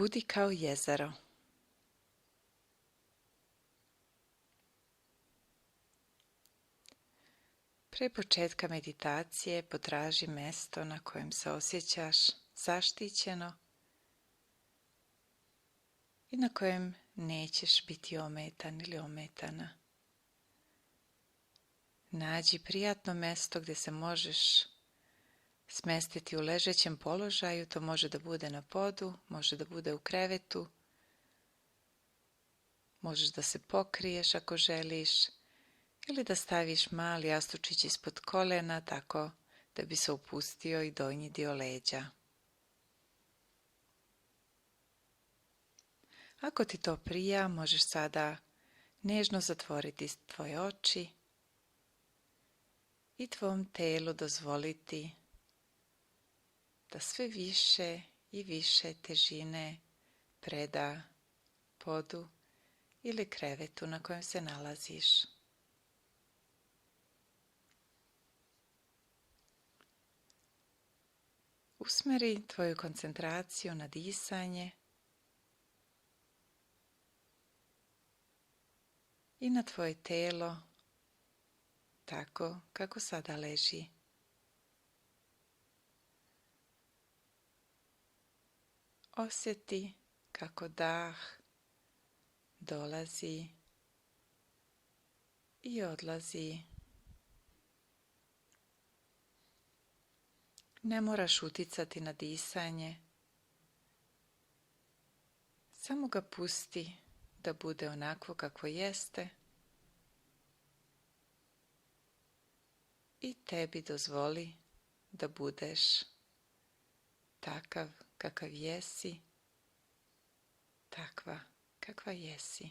Budi kao jezero. Pre početka meditacije potraži mesto na kojem se osjećaš zaštićeno i na kojem nećeš biti ometan ili ometana. Nađi prijatno mesto gdje se možeš smestiti u ležećem položaju, to može da bude na podu, može da bude u krevetu, možeš da se pokriješ ako želiš ili da staviš mali jastučić ispod kolena tako da bi se opustio i donji dio leđa. Ako ti to prija, možeš sada nežno zatvoriti tvoje oči i tvom telu dozvoliti da sve više i više težine preda podu ili krevetu na kojem se nalaziš. Usmeri tvoju koncentraciju na disanje i na tvoje telo tako kako sada leži. Osjeti kako dah dolazi i odlazi. Ne moraš uticati na disanje, samo ga pusti da bude onako kako jeste i tebi dozvoli da budeš takav kakav jesi, takva kakva jesi.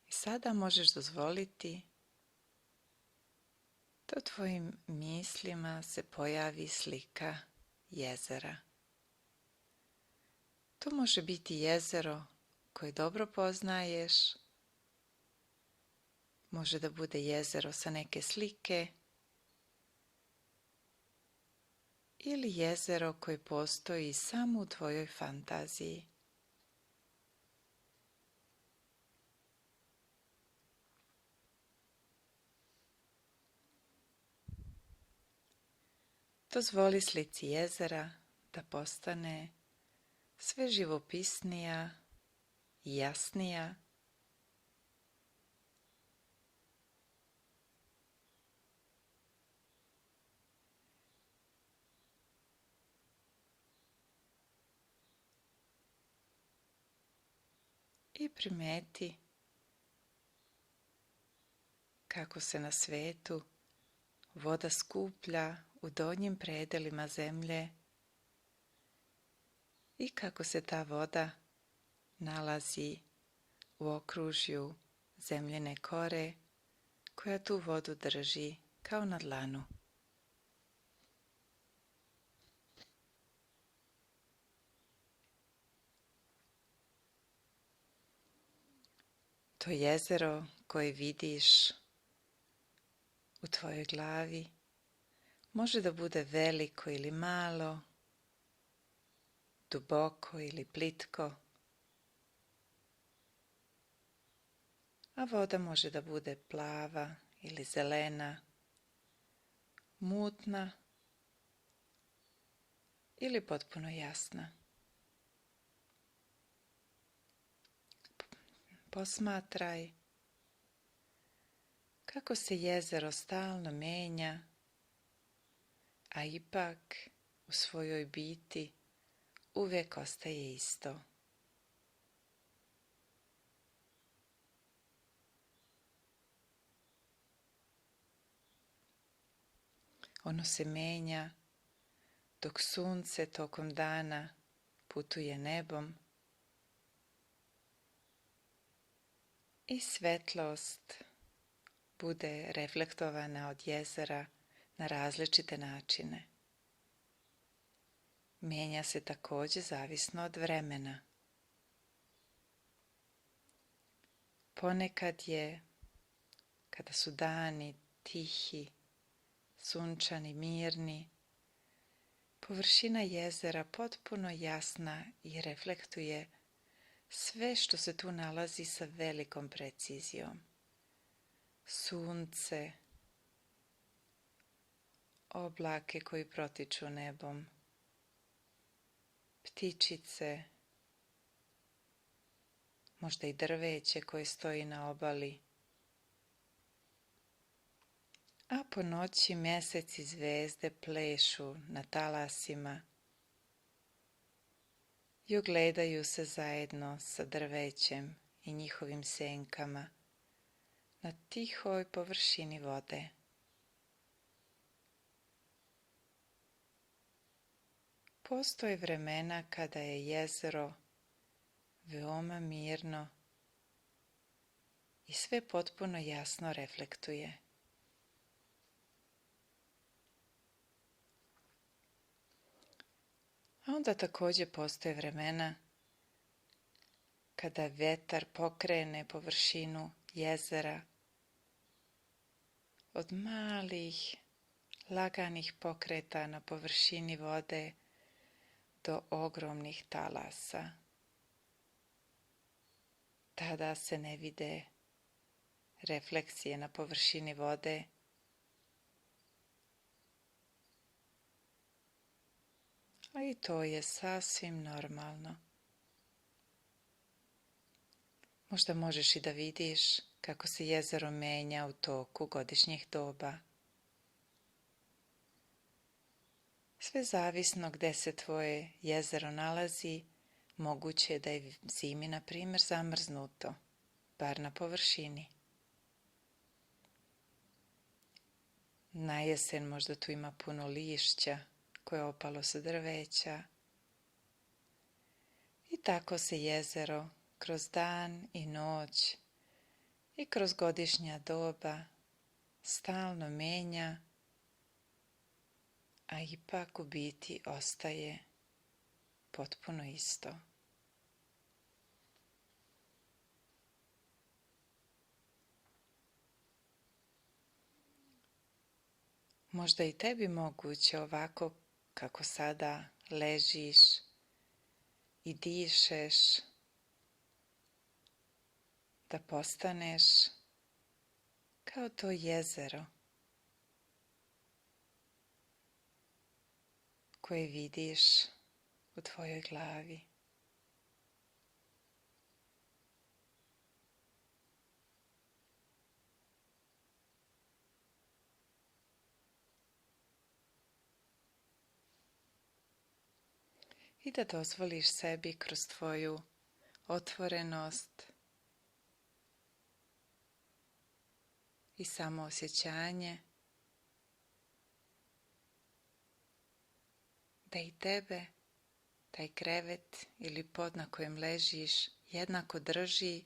I sada možeš dozvoliti da u tvojim mislima se pojavi slika jezera. To može biti jezero koje dobro poznaješ, može da bude jezero sa neke slike ili jezero koje postoji samo u tvojoj fantaziji. Dozvoli slici jezera da postane sve živopisnija i jasnija. I primeti kako se na svetu voda skuplja u donjim predelima zemlje i kako se ta voda nalazi u okružju zemljine kore koja tu vodu drži kao na dlanu. To jezero koje vidiš u tvojoj glavi može da bude veliko ili malo, duboko ili plitko, a voda može da bude plava ili zelena, mutna ili potpuno jasna. Posmatraj kako se jezero stalno menja, a ipak u svojoj biti uvijek ostaje isto. Ono se menja dok sunce tokom dana putuje nebom i svetlost bude reflektovana od jezera na različite načine. Mijenja se također zavisno od vremena. Ponekad je kada su dani tihi, sunčani, mirni, površina jezera potpuno jasna i reflektuje sve što se tu nalazi sa velikom precizijom. Sunce, oblake koji protiču nebom, ptičice, možda i drveće koje stoji na obali, a po noći mjesec i zvezde plešu na talasima i ogledaju se zajedno sa drvećem i njihovim senkama na tihoj površini vode. Postoje vremena kada je jezero veoma mirno i sve potpuno jasno reflektuje. A onda također postoje vremena kada vetar pokrene površinu jezera od malih, laganih pokreta na površini vode do ogromnih talasa. Tada se ne vide refleksije na površini vode, a i to je sasvim normalno. Možda možeš i da vidiš kako se jezero menja u toku godišnjih doba. Sve zavisno gde se tvoje jezero nalazi, moguće je da je zimi, na primjer, zamrznuto, bar na površini. Na jesen možda tu ima puno lišća koje je opalo sa drveća. I tako se jezero kroz dan i noć i kroz godišnja doba stalno menja, a ipak u biti ostaje potpuno isto. Možda i tebi moguće ovako kako sada ležiš i dišeš, da postaneš kao to jezero koje vidiš u tvojoj glavi. I da dozvoliš sebi kroz tvoju otvorenost i samoosjećanje da i tebe taj krevet ili pod na kojem ležiš jednako drži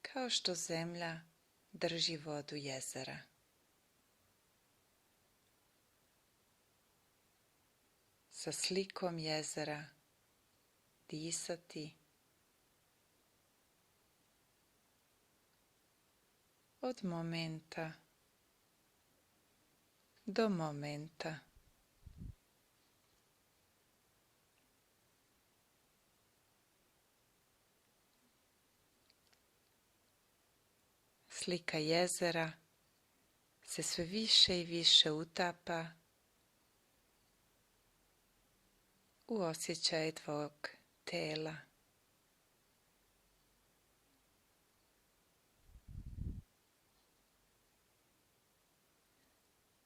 kao što zemlja drži vodu jezera. Sa slikom jezera disati od momenta do momenta. Slika jezera se sve više i više utapa u osjećaje tvog tela.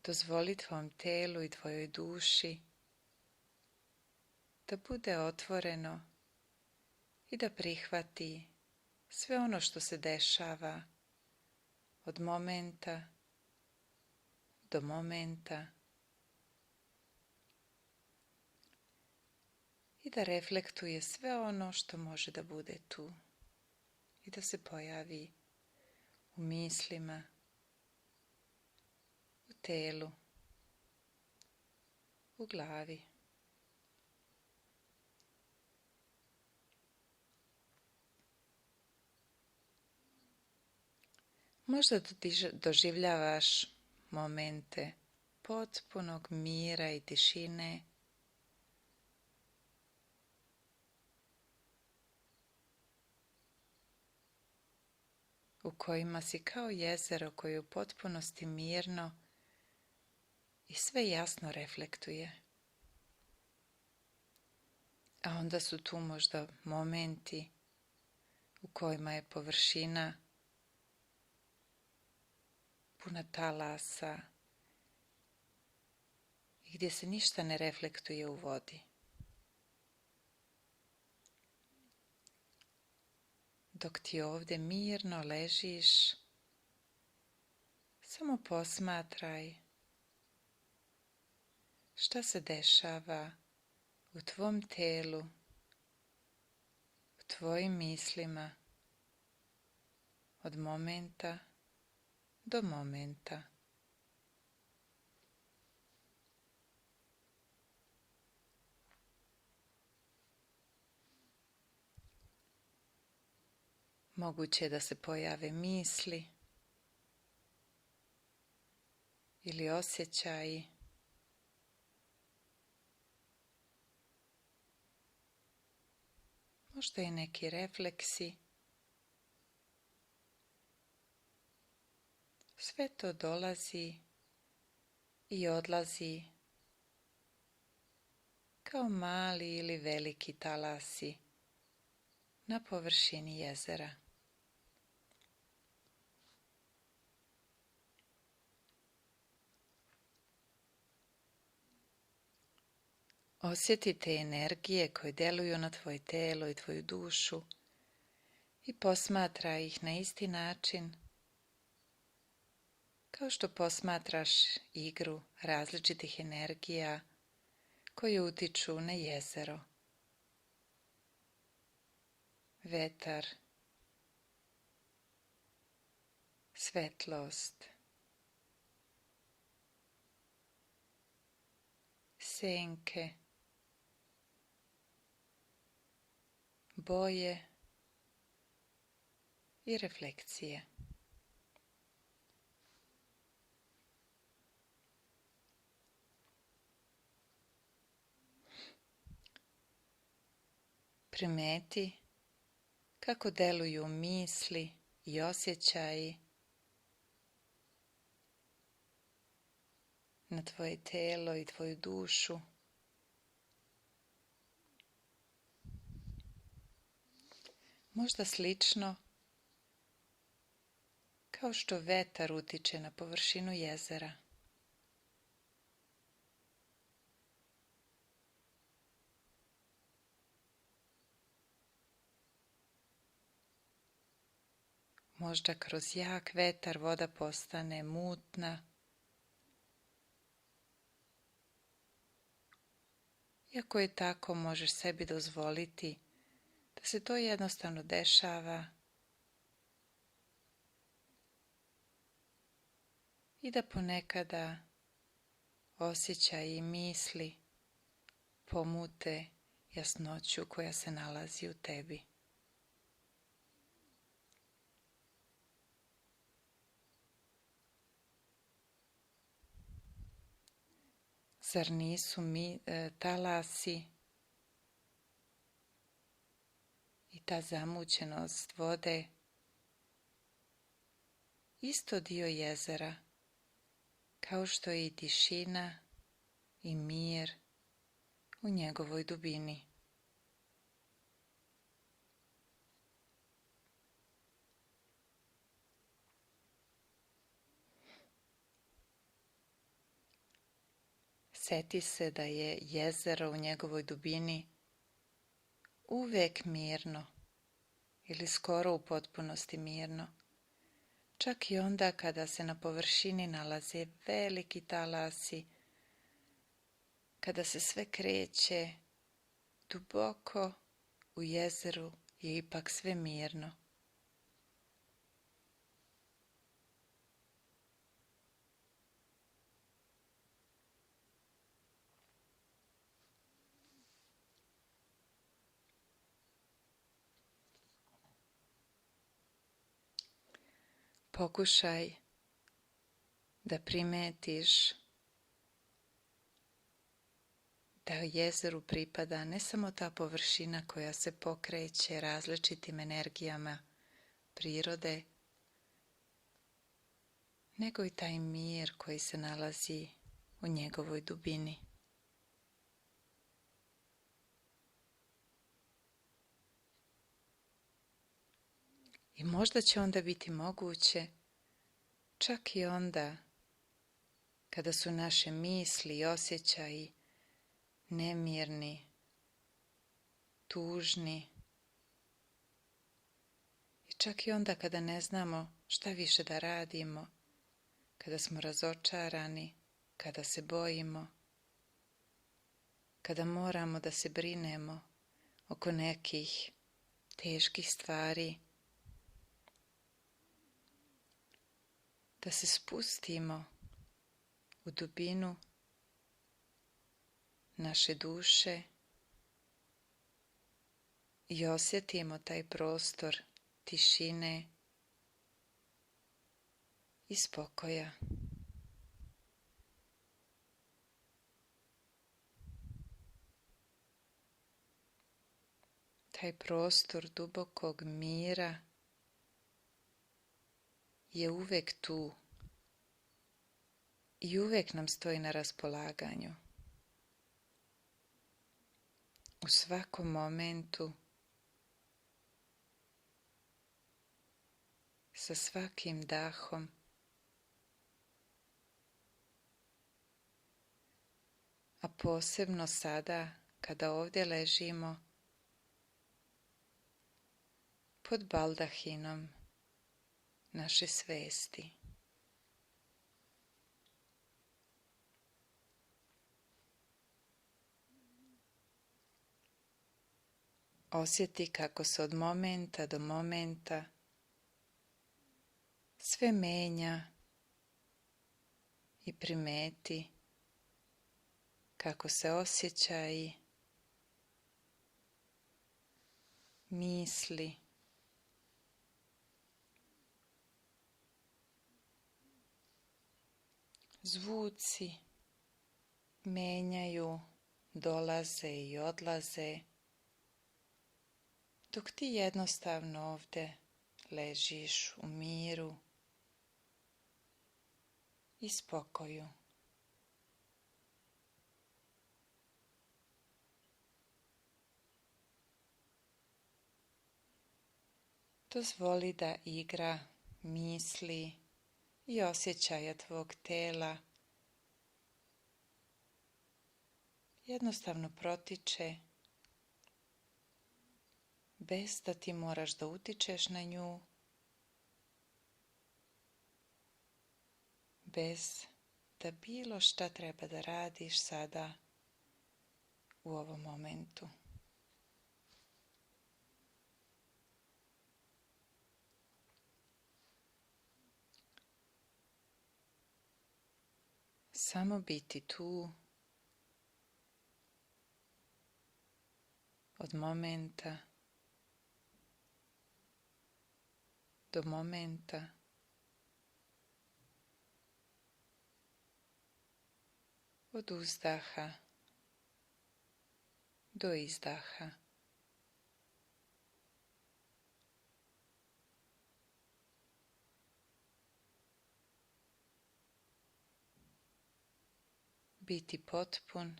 Dozvoli tvom telu i tvojoj duši da bude otvoreno i da prihvati sve ono što se dešava od momenta do momenta i da reflektuje sve ono što može da bude tu i da se pojavi u mislima, u telu, u glavi. Možda doživljavaš momente potpunog mira i tišine, u kojima si kao jezero koje je u potpunosti mirno i sve jasno reflektuje. A onda su tu možda momenti u kojima je površina puna talasa i gdje se ništa ne reflektuje u vodi. Dok ti ovdje mirno ležiš, samo posmatraj šta se dešava u tvom telu, u tvojim mislima, od momenta do momenta. Moguće je da se pojave misli ili osjećaji. Možda i neki refleksi. Sve to dolazi i odlazi kao mali ili veliki talasi na površini jezera. Osjetite energije koje deluju na tvoje telo i tvoju dušu i posmatraj ih na isti način kao što posmatraš igru različitih energija koje utiču na jezero. Vetar, svetlost, senke, boje i refleksije. Primeti kako deluju misli i osjećaji na tvoje telo i tvoju dušu. Možda slično kao što vetar utiče na površinu jezera. Možda kroz jak vetar voda postane mutna. Iako je tako, možeš sebi dozvoliti da se to jednostavno dešava i da ponekada osjećaji i misli pomute jasnoću koja se nalazi u tebi. Zar nisu talasi i ta zamućenost vode isto dio jezera, kao što je i tišina i mir u njegovoj dubini? Sjeti se da je jezero u njegovoj dubini uvek mirno ili skoro u potpunosti mirno, čak i onda kada se na površini nalaze veliki talasi, kada se sve kreće, duboko u jezeru je ipak sve mirno. Pokušaj da primetiš da jezeru pripada ne samo ta površina koja se pokreće različitim energijama prirode, nego i taj mir koji se nalazi u njegovoj dubini. I možda će onda biti moguće, čak i onda kada su naše misli i osjećaji nemirni, tužni, i čak i onda kada ne znamo šta više da radimo, kada smo razočarani, kada se bojimo, kada moramo da se brinemo oko nekih teških stvari, da se spustimo u dubinu naše duše i osjetimo taj prostor tišine i spokoja. Taj prostor dubokog mira je uvek tu i uvek nam stoji na raspolaganju. U svakom momentu, sa svakim dahom, a posebno sada kada ovdje ležimo pod baldahinom naše svesti. Osjeti kako se od momenta do momenta sve menja i primeti kako se osjećaji, misli, zvuci menjaju, dolaze i odlaze, dok ti jednostavno ovdje ležiš u miru i spokoju. Dozvoli da igra misli i osjećaja tvog tela jednostavno protiče bez da ti moraš da utičeš na nju, bez da bilo šta treba da radiš sada u ovom momentu. Samo biti tu od momenta do momenta, od uzdaha do izdaha. Biti potpun,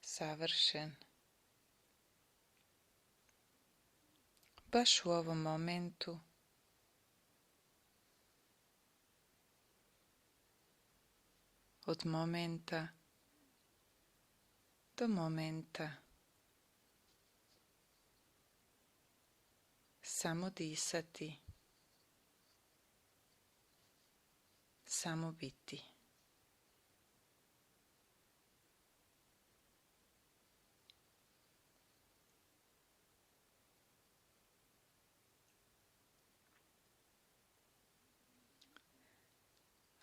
savršen, baš u ovom momentu, od momenta do momenta, samo disati, samo biti.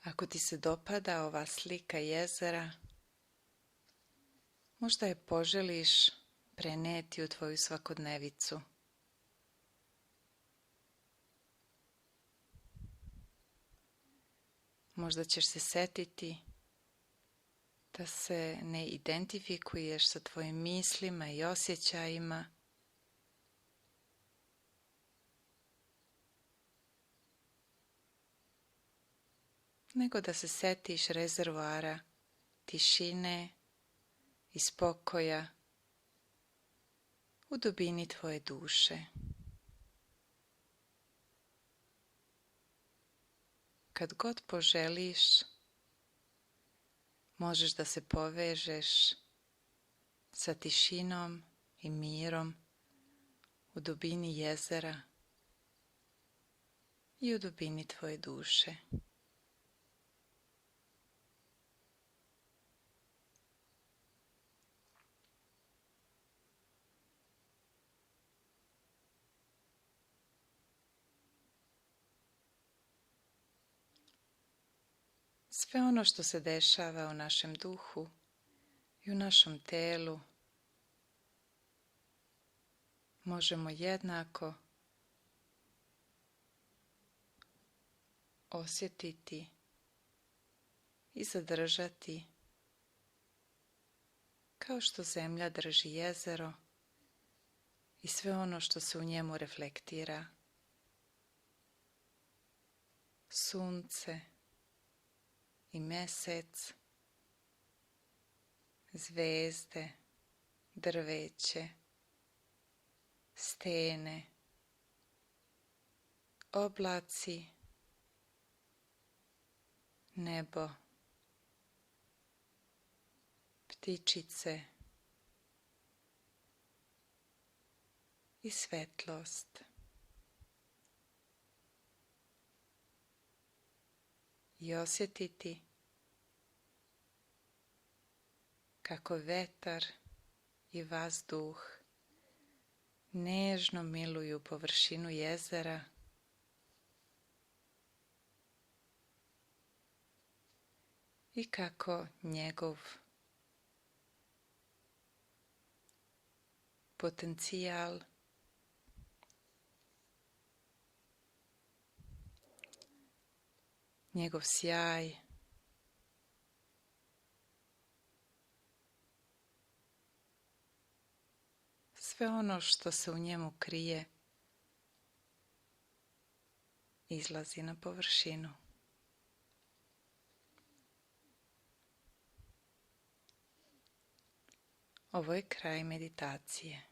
Ako ti se dopada ova slika jezera, možda je poželiš preneti u tvoju svakodnevicu. Možda ćeš se setiti da se ne identifikuješ sa tvojim mislima i osjećajima, nego da se setiš rezervoara tišine i spokoja u dubini tvoje duše. Kad god poželiš, možeš da se povežeš sa tišinom i mirom u dubini jezera i u dubini tvoje duše. Sve ono što se dešava u našem duhu i u našem telu možemo jednako osjetiti i zadržati, kao što zemlja drži jezero i sve ono što se u njemu reflektira. Sunce i mesec, zvezde, drveće, stene, oblaci, nebo, ptičice i svetlost. I osjetiti kako vetar i vazduh nežno miluju površinu jezera i kako njegov potencijal njegov sjaj sve ono što se u njemu krije izlazi na površinu. Ovo je kraj meditacije.